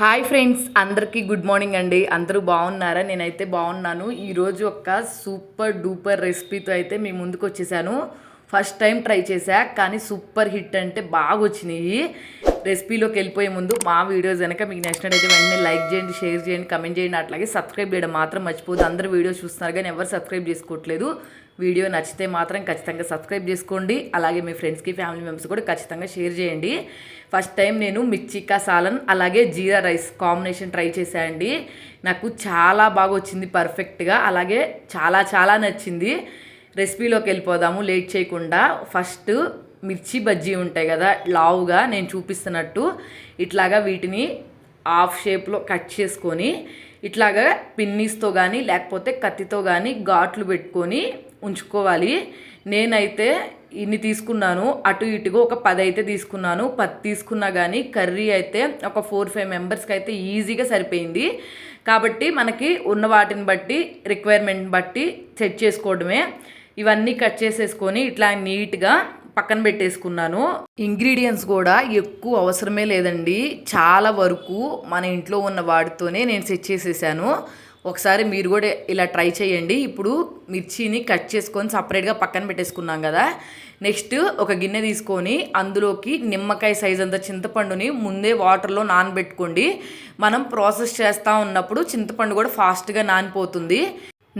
Hi friends, అందరికీ good morning అండి. అందరూ బాగున్నారా? నేనైతే బాగున్నాను. ఈరోజు ఒక సూపర్ డూపర్ రెసిపీతో అయితే మీ ముందుకు వచ్చేసాను. ఫస్ట్ టైం ట్రై చేశా, కానీ సూపర్ హిట్ అంటే బాగా వచ్చినాయి. రెసిపీలోకి వెళ్ళిపోయే ముందు మా వీడియోస్ కనుక మీకు నచ్చినట్టయితే వెంటనే లైక్ చేయండి, షేర్ చేయండి, కమెంట్ చేయండి. అట్లాగే సబ్స్క్రైబ్ చేయడం మాత్రం మర్చిపోదు. అందరూ వీడియోస్ చూస్తున్నారు కానీ ఎవరు సబ్స్క్రైబ్ చేసుకోవట్లేదు. వీడియో నచ్చితే మాత్రం ఖచ్చితంగా సబ్స్క్రైబ్ చేసుకోండి. అలాగే మీ ఫ్రెండ్స్కి, ఫ్యామిలీ మెంబర్స్ కూడా ఖచ్చితంగా షేర్ చేయండి. ఫస్ట్ టైం నేను మిర్చికా సాలన్ అలాగే జీరా రైస్ కాంబినేషన్ ట్రై చేశానండి. నాకు చాలా బాగా వచ్చింది, పర్ఫెక్ట్గా. అలాగే చాలా చాలా నచ్చింది. రెసిపీలోకి వెళ్ళిపోదాము లేట్ చేయకుండా. ఫస్ట్ మిర్చి బజ్జీ ఉంటాయి కదా, లావుగా నేను చూపిస్తున్నట్టు ఇట్లాగా వీటిని హాఫ్ షేప్లో కట్ చేసుకొని ఇట్లాగా పిన్నీస్తో కానీ లేకపోతే కత్తితో కానీ ఘాట్లు పెట్టుకొని ఉంచుకోవాలి. నేనైతే ఇన్ని తీసుకున్నాను, అటు ఇటుగా ఒక 10 అయితే తీసుకున్నాను. 10 తీసుకున్నా కానీ కర్రీ అయితే ఒక 4-5 మెంబర్స్కి అయితే ఈజీగా సరిపోయింది. కాబట్టి మనకి ఉన్న వాటిని బట్టి రిక్వైర్మెంట్ బట్టి సెట్ చేసుకోవడమే. ఇవన్నీ కట్ చేసేసుకొని ఇట్లా నీట్గా పక్కన పెట్టేసుకున్నాను. ఇంగ్రీడియంట్స్ కూడా ఎక్కువ అవసరమే లేదండి. చాలా వరకు మన ఇంట్లో ఉన్న వాటితోనే నేను సెట్ చేసేసాను. ఒకసారి మీరు కూడా ఇలా ట్రై చేయండి. ఇప్పుడు మిర్చిని కట్ చేసుకొని సపరేట్గా పక్కన పెట్టేసుకున్నాం కదా. నెక్స్ట్ ఒక గిన్నె తీసుకొని అందులోకి నిమ్మకాయ సైజ్ అంత చింతపండుని ముందే వాటర్లో నానబెట్టుకోండి. మనం ప్రాసెస్ చేస్తూ ఉన్నప్పుడు చింతపండు కూడా ఫాస్ట్గా నానిపోతుంది.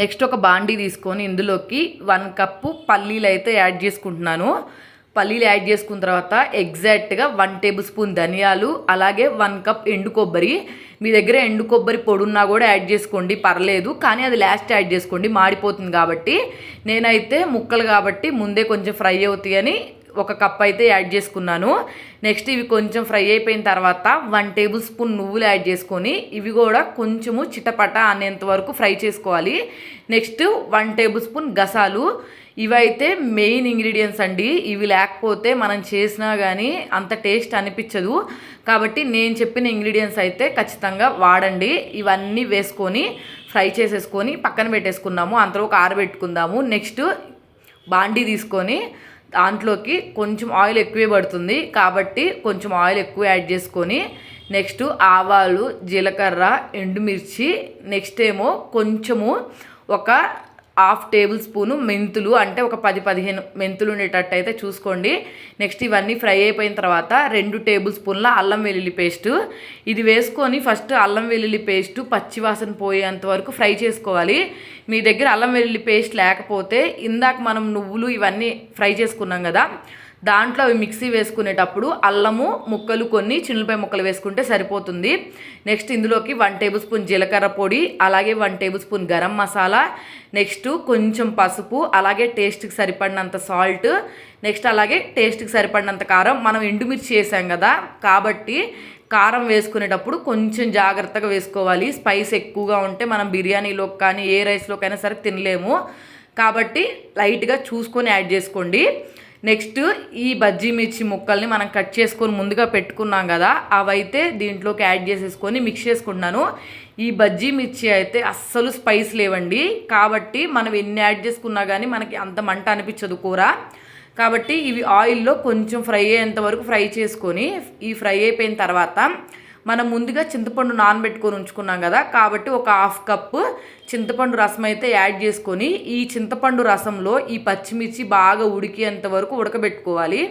నెక్స్ట్ ఒక బాండీ తీసుకొని ఇందులోకి 1 కప్పు పల్లీలు అయితే యాడ్ చేసుకుంటున్నాను. పల్లీలు యాడ్ చేసుకున్న తర్వాత ఎగ్జాక్ట్గా 1 టేబుల్ స్పూన్ ధనియాలు, అలాగే 1 కప్ ఎండు కొబ్బరి. మీ దగ్గర ఎండు కొబ్బరి పొడి ఉన్నా కూడా యాడ్ చేసుకోండి, పర్లేదు. కానీ అది లాస్ట్ యాడ్ చేసుకోండి, మాడిపోతుంది కాబట్టి. నేనైతే ముక్కలు కాబట్టి ముందే కొంచెం ఫ్రై అవుతాయని 1 కప్ అయితే యాడ్ చేసుకున్నాను. నెక్స్ట్ ఇవి కొంచెం ఫ్రై అయిపోయిన తర్వాత 1 టేబుల్ స్పూన్ నువ్వులు యాడ్ చేసుకొని ఇవి కూడా కొంచెము చిటపట అనేంత వరకు ఫ్రై చేసుకోవాలి. నెక్స్ట్ 1 టేబుల్ స్పూన్ గసాలు. ఇవైతే మెయిన్ ఇంగ్రీడియంట్స్ అండి. ఇవి లేకపోతే మనం చేసినా కానీ అంత టేస్ట్ అనిపించదు. కాబట్టి నేను చెప్పిన ఇంగ్రీడియంట్స్ అయితే ఖచ్చితంగా వాడండి. ఇవన్నీ వేసుకొని ఫ్రై చేసేసుకొని పక్కన పెట్టేసుకున్నాము. అంతలో ఒక ఆరబెట్టుకుందాము. నెక్స్ట్ బాండీ తీసుకొని దాంట్లోకి కొంచెం ఆయిల్ ఎక్కువే పడుతుంది కాబట్టి కొంచెం ఆయిల్ ఎక్కువ యాడ్ చేసుకొని నెక్స్ట్ ఆవాలు, జీలకర్ర, ఎండుమిర్చి, నెక్స్ట్ ఏమో కొంచెము ఒక 1/2 టేబుల్ స్పూను మెంతులు, అంటే ఒక 10-15 మెంతులు ఉండేటట్టు అయితే చూసుకోండి. నెక్స్ట్ ఇవన్నీ ఫ్రై అయిపోయిన తర్వాత 2 టేబుల్ స్పూన్ల అల్లం వెల్లుల్లి పేస్టు. ఇది వేసుకొని ఫస్ట్ అల్లం వెల్లుల్లి పేస్టు పచ్చివాసన పోయేంత వరకు ఫ్రై చేసుకోవాలి. మీ దగ్గర అల్లం వెల్లుల్లి పేస్ట్ లేకపోతే ఇందాక మనం నువ్వులు ఇవన్నీ ఫ్రై చేసుకున్నాం కదా, దాంట్లో అవి మిక్సీ వేసుకునేటప్పుడు అల్లము ముక్కలు కొన్ని చిన్నులపై ముక్కలు వేసుకుంటే సరిపోతుంది. నెక్స్ట్ ఇందులోకి 1 టేబుల్ స్పూన్ జీలకర్ర పొడి, అలాగే 1 table spoon garam masala, next కొంచెం పసుపు, అలాగే టేస్ట్కి సరిపడినంత సాల్ట్, నెక్స్ట్ అలాగే టేస్ట్కి సరిపడినంత కారం. మనం ఎండుమిర్చి వేసాం కదా కాబట్టి కారం వేసుకునేటప్పుడు కొంచెం జాగ్రత్తగా వేసుకోవాలి. స్పైస్ ఎక్కువగా ఉంటే మనం బిర్యానీలోకి కానీ ఏ రైస్లోకైనా సరే తినలేము. కాబట్టి లైట్గా చూసుకొని యాడ్ చేసుకోండి. నెక్స్ట్ ఈ బజ్జీ మిర్చి ముక్కల్ని మనం కట్ చేసుకొని ముందుగా పెట్టుకున్నాం కదా, అవైతే దీంట్లోకి యాడ్ చేసేసుకొని మిక్స్ చేసుకుంటున్నాను. ఈ బజ్జీ మిర్చి అయితే అస్సలు స్పైస్ లేవండి. కాబట్టి మనం ఎన్ని యాడ్ చేసుకున్నా కానీ మనకి అంత మంట అనిపించదు కూర. కాబట్టి ఇవి ఆయిల్లో కొంచెం ఫ్రై అయ్యేంత వరకు ఫ్రై చేసుకొని ఈ ఫ్రై అయిపోయిన తర్వాత మనం ముందుగా చింతపండు నానబెట్టుకొని ఉంచుకున్నాం కదా, కాబట్టి ఒక 1/2 కప్పు చింతపండు రసం అయితే యాడ్ చేసుకొని ఈ చింతపండు రసంలో ఈ పచ్చిమిర్చి బాగా ఉడికేంత వరకు ఉడకబెట్టుకోవాలి.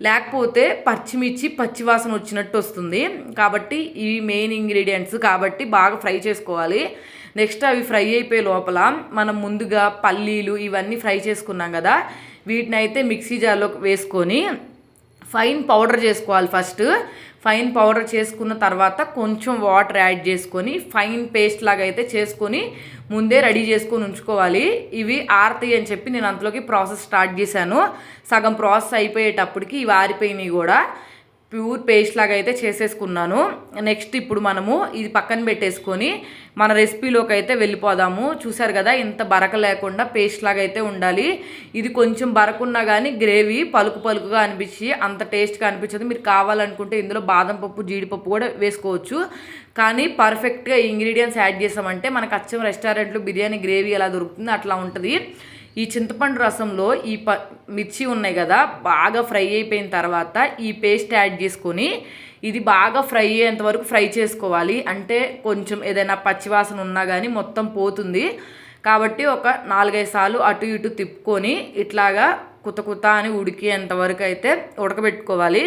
లేకపోతే పచ్చిమిర్చి పచ్చివాసన వచ్చినట్టు వస్తుంది. కాబట్టి ఇవి మెయిన్ ఇంగ్రీడియంట్స్ కాబట్టి బాగా ఫ్రై చేసుకోవాలి. నెక్స్ట్ అవి ఫ్రై అయిపోయే లోపల మనం ముందుగా పల్లీలు ఇవన్నీ ఫ్రై చేసుకున్నాం కదా, వీటిని అయితే మిక్సీ జార్లో వేసుకొని ఫైన్ పౌడర్ చేసుకోవాలి. ఫస్ట్ ఫైన్ పౌడర్ చేసుకున్న తర్వాత కొంచెం వాటర్ యాడ్ చేసుకొని ఫైన్ పేస్ట్ లాగా అయితే చేసుకొని ముందే రెడీ చేసుకొని ఉంచుకోవాలి. ఇవి ఆరతాయి అని చెప్పి నేను అంతలోకి ప్రాసెస్ స్టార్ట్ చేశాను. సగం ప్రాసెస్ అయిపోయేటప్పటికి ఇవి ఆరిపోయినాయి కూడా. ప్యూర్ పేస్ట్ లాగా అయితే చేసేసుకున్నాను. నెక్స్ట్ ఇప్పుడు మనము ఇది పక్కన పెట్టేసుకొని మన రెసిపీలోకి అయితే వెళ్ళిపోదాము. చూసారు కదా, ఇంత బరక లేకుండా పేస్ట్ లాగా అయితే ఉండాలి. ఇది కొంచెం బరకున్నా కానీ గ్రేవీ పలుకు పలుకుగా అనిపించి అంత టేస్ట్గా అనిపించదు. మీరు కావాలనుకుంటే ఇందులో బాదం పప్పు, జీడిపప్పు కూడా వేసుకోవచ్చు. కానీ పర్ఫెక్ట్గా ఇంగ్రీడియంట్స్ యాడ్ చేసామంటే మనకు అచ్చం రెస్టారెంట్లో బిర్యానీ గ్రేవీ ఎలా దొరుకుతుంది అట్లా ఉంటుంది. ఈ చింతపండు రసంలో ఈ మిర్చి ఉన్నాయి కదా బాగా ఫ్రై అయిపోయిన తర్వాత ఈ పేస్ట్ యాడ్ చేసుకొని ఇది బాగా ఫ్రై అయ్యేంత వరకు ఫ్రై చేసుకోవాలి. అంటే కొంచెం ఏదైనా పచ్చివాసన ఉన్నా కానీ మొత్తం పోతుంది. కాబట్టి ఒక 4-5 సార్లు అటు ఇటు తిప్పుకొని ఇట్లాగా కుత అని ఉడికేంత వరకు అయితే ఉడకబెట్టుకోవాలి.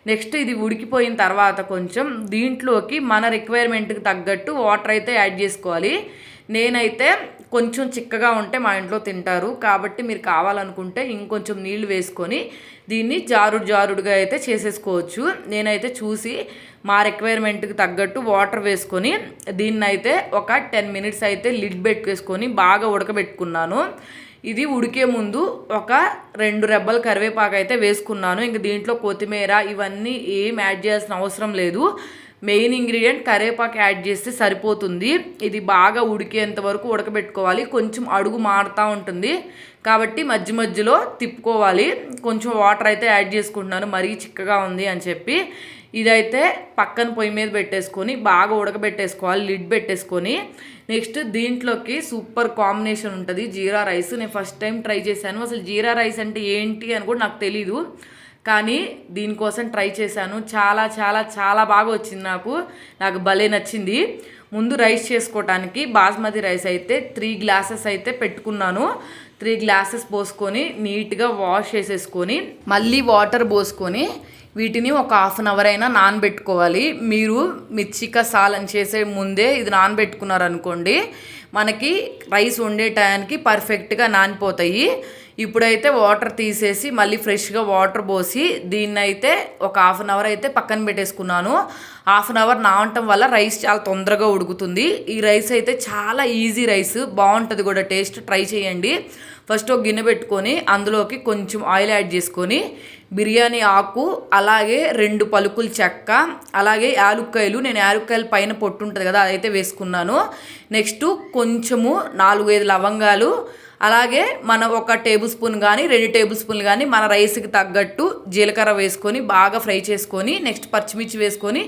నెక్స్ట్ ఇది ఉడికిపోయిన తర్వాత కొంచెం దీంట్లోకి మన రిక్వైర్మెంట్కి తగ్గట్టు వాటర్ అయితే యాడ్ చేసుకోవాలి. నేనైతే కొంచెం చిక్కగా ఉంటే మా ఇంట్లో తింటారు, కాబట్టి మీరు కావాలనుకుంటే ఇంకొంచెం నీళ్లు వేసుకొని దీన్ని జారుడుగా అయితే చేసేసుకోవచ్చు. నేనైతే చూసి మా రిక్వైర్మెంట్కి తగ్గట్టు వాటర్ వేసుకొని దీన్నైతే ఒక 10 మినిట్స్ అయితే లిడ్ పెట్టుకేసుకొని బాగా ఉడకబెట్టుకున్నాను. ఇది ఉడికే ముందు ఒక 2 రెబ్బల కరివేపాకు అయితే వేసుకున్నాను. ఇంక దీంట్లో కొత్తిమీర ఇవన్నీ ఏం యాడ్ చేయాల్సిన అవసరం లేదు. మెయిన్ ఇంగ్రీడియంట్ కరివేపాకు యాడ్ చేస్తే సరిపోతుంది. ఇది బాగా ఉడికేంత వరకు ఉడకబెట్టుకోవాలి. కొంచెం అడుగు మారుతూ ఉంటుంది కాబట్టి మధ్యలో తిప్పుకోవాలి. కొంచెం వాటర్ అయితే యాడ్ చేసుకుంటున్నాను, మరీ చిక్కగా ఉంది అని చెప్పి. ఇదైతే పక్కన పొయ్యి మీద పెట్టేసుకొని బాగా ఉడకబెట్టేసుకోవాలి, లిడ్ పెట్టేసుకొని. నెక్స్ట్ దీంట్లోకి సూపర్ కాంబినేషన్ ఉంటుంది జీరా రైస్. నేను ఫస్ట్ టైం ట్రై చేశాను. అసలు జీరా రైస్ అంటే ఏంటి అని కూడా నాకు తెలీదు, కానీ దీనికోసం ట్రై చేశాను. చాలా చాలా చాలా బాగా వచ్చింది. నాకు భలే నచ్చింది. ముందు రైస్ చేసుకోవటానికి బాస్మతి రైస్ అయితే 3 గ్లాసెస్ అయితే పెట్టుకున్నాను. 3 గ్లాసెస్ పోసుకొని నీట్గా వాష్ చేసేసుకొని మళ్ళీ వాటర్ పోసుకొని వీటిని ఒక 1/2 అవర్ అయినా నానబెట్టుకోవాలి. మీరు మిర్చికా సాలన్ చేసే ముందే ఇది నానబెట్టుకున్నారనుకోండి, మనకి రైస్ వండే టయానికి పర్ఫెక్ట్గా నానిపోతాయి. ఇప్పుడైతే వాటర్ తీసేసి మళ్ళీ ఫ్రెష్గా వాటర్ పోసి దీన్నైతే ఒక 1/2 అవర్ అయితే పక్కన పెట్టేసుకున్నాను. 1/2 అవర్ నానటం వల్ల రైస్ చాలా తొందరగా ఉడుకుతుంది. ఈ రైస్ అయితే చాలా ఈజీ రైస్, బాగుంటుంది కూడా టేస్ట్. ట్రై చేయండి. ఫస్ట్ ఒక గిన్నె పెట్టుకొని అందులోకి కొంచెం ఆయిల్ యాడ్ చేసుకొని బిర్యానీ ఆకు, అలాగే 2 పలుకులు చెక్క, అలాగే యాలుక్కాయలు. నేను యాలుక్కాయలు పైన పొట్టు ఉంటుంది కదా, అదైతే వేసుకున్నాను. నెక్స్ట్ కొంచెము 4-5 లవంగాలు, అలాగే మన 1 టేబుల్ స్పూన్ కానీ 2 టేబుల్ స్పూన్లు కానీ మన రైస్కి తగ్గట్టు జీలకర్ర వేసుకొని బాగా ఫ్రై చేసుకొని నెక్స్ట్ పచ్చిమిర్చి వేసుకొని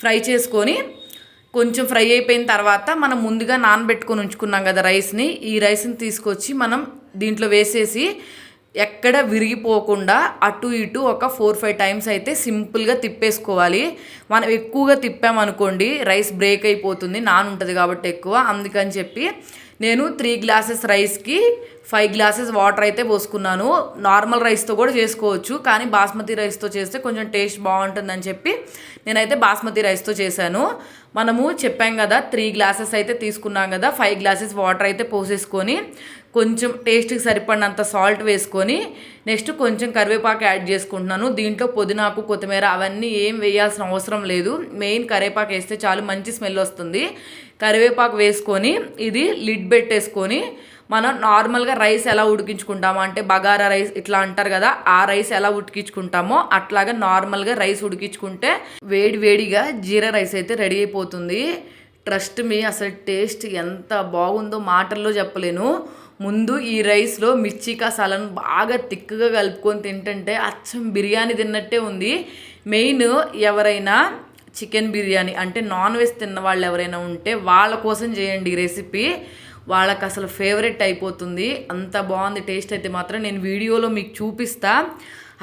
ఫ్రై చేసుకొని కొంచెం ఫ్రై అయిపోయిన తర్వాత మనం ముందుగా నానబెట్టుకొని ఉంచుకున్నాం కదా రైస్ని, ఈ రైస్ని తీసుకొచ్చి మనం దీంట్లో వేసేసి ఎక్కడ విరిగిపోకుండా అటు ఇటు ఒక 4-5 టైమ్స్ అయితే సింపుల్గా తిప్పేసుకోవాలి. మనం ఎక్కువగా తిప్పామనుకోండి రైస్ బ్రేక్ అయిపోతుంది, ఉంటుంది కాబట్టి ఎక్కువ. అందుకని చెప్పి నేను 3 గ్లాసెస్ రైస్కి 5 గ్లాసెస్ వాటర్ అయితే పోసుకున్నాను. నార్మల్ రైస్తో కూడా చేసుకోవచ్చు, కానీ బాస్మతి రైస్తో చేస్తే కొంచెం టేస్ట్ బాగుంటుందని చెప్పి నేనైతే బాస్మతి రైస్తో చేశాను. మనము చెప్పాం కదా 3 గ్లాసెస్ అయితే తీసుకున్నాం కదా, 5 గ్లాసెస్ వాటర్ అయితే పోసేసుకొని కొంచెం టేస్ట్కి సరిపడినంత సాల్ట్ వేసుకొని నెక్స్ట్ కొంచెం కరివేపాకు యాడ్ చేసుకుంటున్నాను. దీంట్లో పుదీనాకు, కొత్తిమీర అవన్నీ ఏం వేయాల్సిన అవసరం లేదు. మెయిన్ కరివేపాకు వేస్తే చాలు, మంచి స్మెల్ వస్తుంది. కరివేపాకు వేసుకొని ఇది లిడ్ పెట్టేసుకొని మనం నార్మల్గా రైస్ ఎలా ఉడికించుకుంటామో, అంటే బగారా రైస్ ఇట్లా అంటారు కదా, ఆ రైస్ ఎలా ఉడికించుకుంటామో అట్లాగా నార్మల్గా రైస్ ఉడికించుకుంటే వేడిగా జీరా రైస్ అయితే రెడీ అయిపోతుంది. ట్రస్ట్ మీ, అసలు టేస్ట్ ఎంత బాగుందో మాటల్లో చెప్పలేను. ముందు ఈ రైస్లో మిర్చికా సాలన్ బాగా తిక్కుగా కలుపుకొని తింటుంటే అచ్చం బిర్యానీ తిన్నట్టే ఉంది. మెయిన్ ఎవరైనా చికెన్ బిర్యానీ అంటే నాన్ వెజ్ తిన్న వాళ్ళు ఎవరైనా ఉంటే వాళ్ళ కోసం చేయండి ఈ రెసిపీ. వాళ్ళకి అసలు ఫేవరెట్ అయిపోతుంది. అంత బాగుంది టేస్ట్ అయితే మాత్రం. నేను వీడియోలో మీకు చూపిస్తా,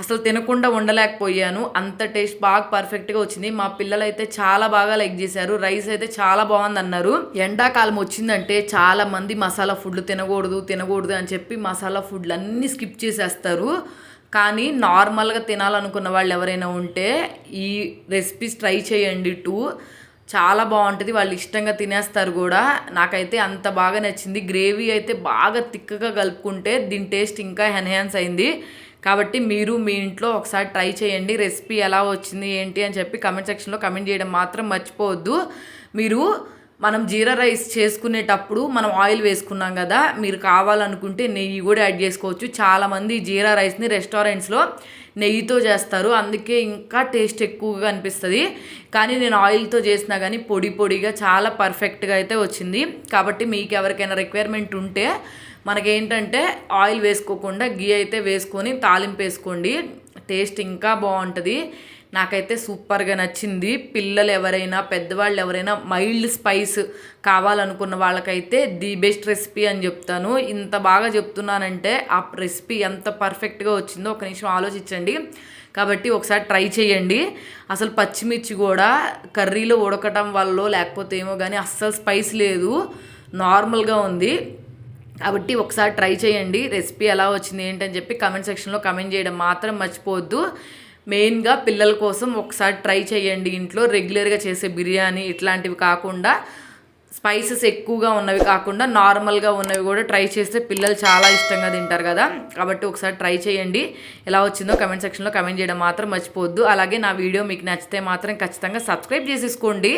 అసలు తినకుండా ఉండలేకపోయాను, అంత టేస్ట్ బాగా పర్ఫెక్ట్గా వచ్చింది. మా పిల్లలు అయితే చాలా బాగా లైక్ చేశారు. రైస్ అయితే చాలా బాగుంది అన్నారు. ఎండాకాలం వచ్చిందంటే చాలామంది మసాలా ఫుడ్లు తినకూడదు అని చెప్పి మసాలా ఫుడ్లు అన్నీ స్కిప్ చేసేస్తారు. కానీ నార్మల్గా తినాలనుకున్న వాళ్ళు ఎవరైనా ఉంటే ఈ రెసిపీస్ ట్రై చేయండి. చాలా బాగుంటుంది, వాళ్ళు ఇష్టంగా తినేస్తారు కూడా. నాకైతే అంత బాగా నచ్చింది. గ్రేవీ అయితే బాగా తిక్కగా కలుపుకుంటే దీని టేస్ట్ ఇంకా ఎన్హాన్స్ అయింది. కాబట్టి మీరు మీ ఇంట్లో ఒకసారి ట్రై చేయండి. రెసిపీ ఎలా వచ్చింది ఏంటి అని చెప్పి కమెంట్ సెక్షన్లో కమెంట్ చేయడం మాత్రం మర్చిపోవద్దు. మనం జీరా రైస్ చేసుకునేటప్పుడు మనం ఆయిల్ వేసుకున్నాం కదా, మీరు కావాలనుకుంటే నెయ్యి కూడా యాడ్ చేసుకోవచ్చు. చాలామంది జీరా రైస్ని రెస్టారెంట్స్లో నెయ్యితో చేస్తారు, అందుకే ఇంకా టేస్ట్ ఎక్కువగా అనిపిస్తుంది. కానీ నేను ఆయిల్తో చేసినా కానీ పొడిగా చాలా పర్ఫెక్ట్గా అయితే వచ్చింది. కాబట్టి మీకు ఎవరికైనా రిక్వైర్మెంట్ ఉంటే మనకేంటంటే ఆయిల్ వేసుకోకుండా గీ అయితే వేసుకొని తాలింపు వేసుకోండి, టేస్ట్ ఇంకా బాగుంటుంది. నాకైతే సూపర్గా నచ్చింది. పిల్లలు ఎవరైనా, పెద్దవాళ్ళు ఎవరైనా మైల్డ్ స్పైస్ కావాలనుకున్న వాళ్ళకైతే ది బెస్ట్ రెసిపీ అని చెప్తాను. ఇంత బాగా చెప్తున్నానంటే ఆ రెసిపీ ఎంత పర్ఫెక్ట్గా వచ్చిందో ఒక నిమిషం ఆలోచించండి. కాబట్టి ఒకసారి ట్రై చేయండి. అసలు పచ్చిమిర్చి కూడా కర్రీలో ఉడకటం వల్ల లేకపోతే ఏమో కానీ అస్సలు స్పైస్ లేదు, నార్మల్గా ఉంది. కాబట్టి ఒకసారి ట్రై చేయండి. రెసిపీ ఎలా వచ్చింది ఏంటని చెప్పి కమెంట్ సెక్షన్లో కమెంట్ చేయడం మాత్రం మర్చిపోవద్దు. మెయిన్గా పిల్లల కోసం ఒకసారి ట్రై చేయండి. ఇంట్లో రెగ్యులర్గా చేసే బిర్యానీ ఇట్లాంటివి కాకుండా, స్పైసెస్ ఎక్కువగా ఉన్నవి కాకుండా నార్మల్గా ఉన్నవి కూడా ట్రై చేస్తే పిల్లలు చాలా ఇష్టంగా తింటారు కదా. కాబట్టి ఒకసారి ట్రై చేయండి. ఎలా వచ్చిందో కమెంట్ సెక్షన్లో కమెంట్ చేయడం మాత్రం మర్చిపోవద్దు. అలాగే నా వీడియో మీకు నచ్చితే మాత్రం ఖచ్చితంగా సబ్స్క్రైబ్ చేసేసుకోండి.